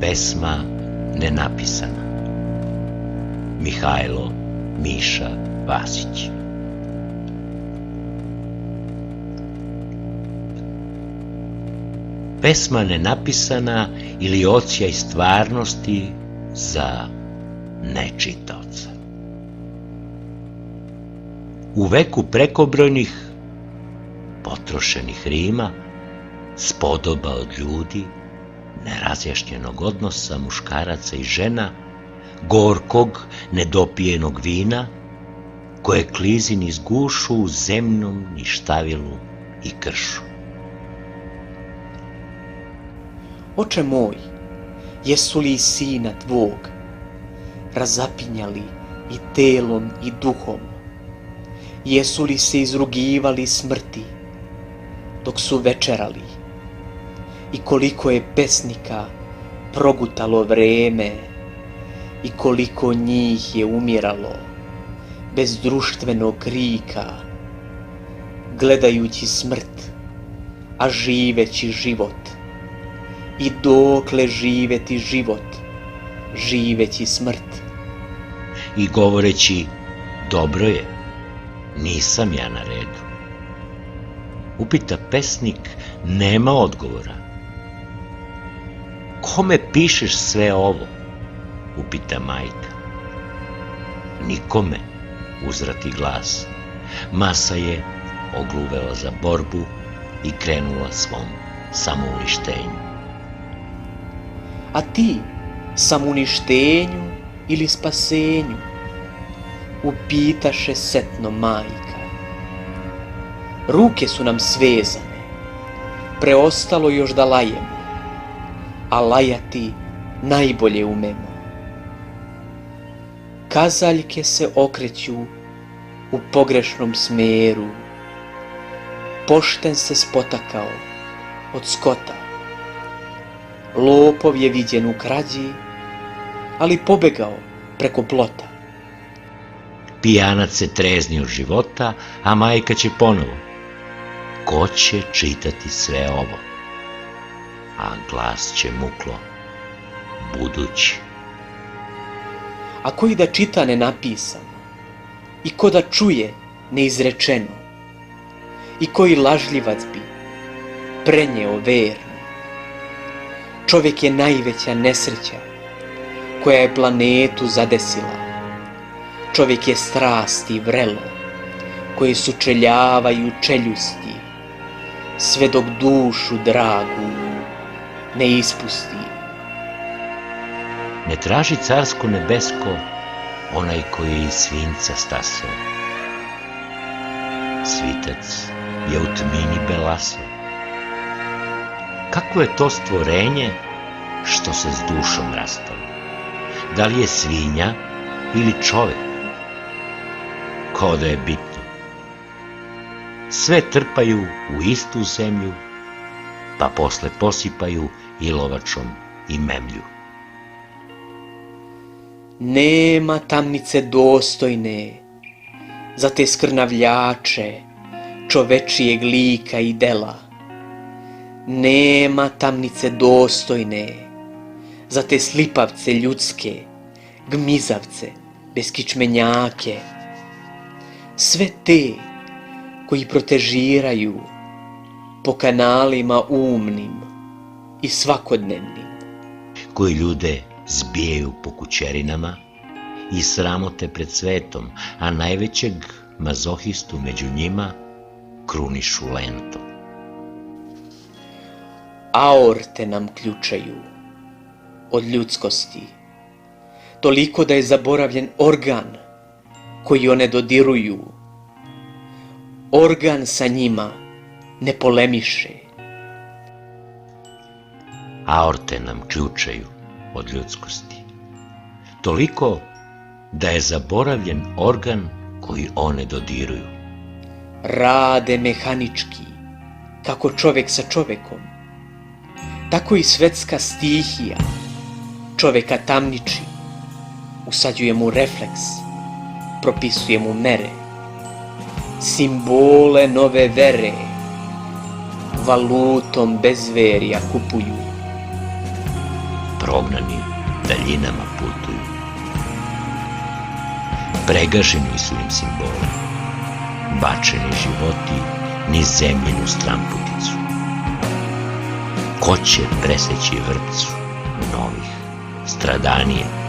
Pesma nenapisana. Mihajlo Miša Vasić. Pesma nenapisana ili odsjaj stvarnosti za nečitaoca. U veku prekobrojnih, potrošenih rima, spodoba od ljudi, nerazjašnjenog odnosa muškaraca i žena, gorkog, nedopijenog vina, koje klizi niz gušu u zemnom ništavilu i kršu. Oče moj, jesu li sina tvog razapinjali i telom i duhom? Jesu li se izrugivali smrti dok su večerali? I koliko je pesnika progutalo vreme i koliko njih je umiralo bez društvenog krika, gledajući smrt, a živeći život. I dokle živeti život, živeći smrt. I govoreći, dobro je, nisam ja na redu. Upita pesnik, nema odgovora. Kome pišeš sve ovo? Upita majka. Nikome, uzvrati glas. Masa je ogluvela za borbu i krenula svom samouništenju. A ti, samouništenju ili spasenju? Upitaše setno majka. Ruke su nam svezane, preostalo još da lajemo, a lajati najbolje umemo. Kazaljke se okreću u pogrešnom smeru, pošten se spotakao od skota. Lopov je viđen u krađi, ali pobegao preko plota. Pijanac se trezni od života, a majka će ponovo. Ko će čitati sve ovo? A glas će muklo, budući. A koji da čita nenapisano, i ko da čuje neizrečeno, i koji lažljivac bi prenjeo verno. Čovjek je najveća nesreća koja je planetu zadesila. Čovjek je strasti vrelo koje sučeljavaju čeljusti, sve dok dušu dragu ne ispusti. Ne traži carsko nebesko onaj koji je iz svinca stasao. Svitac je u tmini belasao. Kakvo je to stvorenje što se s dušom rastalo? Da li je svinja ili čovek? Kao da je bitno. Sve trpaju u istu zemlju, pa posle posipaju ilovačom i memlju. Nema tamnice dostojne za te skrnavljače čovečijeg lika i dela. Nema tamnice dostojne za te slipavce ljudske, gmizavce, beskičmenjake. Sve te koji protežiraju po kanalima umnim i svakodnevnim. Koji ljude zbijaju po kućerinama i sramote pred svetom, a najvećeg mazohistu među njima krunišu lentom. Aorte nam ključaju od ljudskosti, toliko da je zaboravljen organ koji one dodiruju. Organ sa njima ne polemiše. Aorte nam ključaju od ljudskosti, toliko da je zaboravljen organ koji one dodiruju. Rade mehanički, kako čovjek sa čovjekom, tako i svetska stihija čovjeka tamniči, usađuje mu refleks, propisuje mu mere, simbole nove vere, valutom bezverja kupuju. prognani daljinama putuju. Pregaženi su im simboli, bačeni životi niz zemljinu stranputicu. Ko će preseći vrpcu novih, stradanije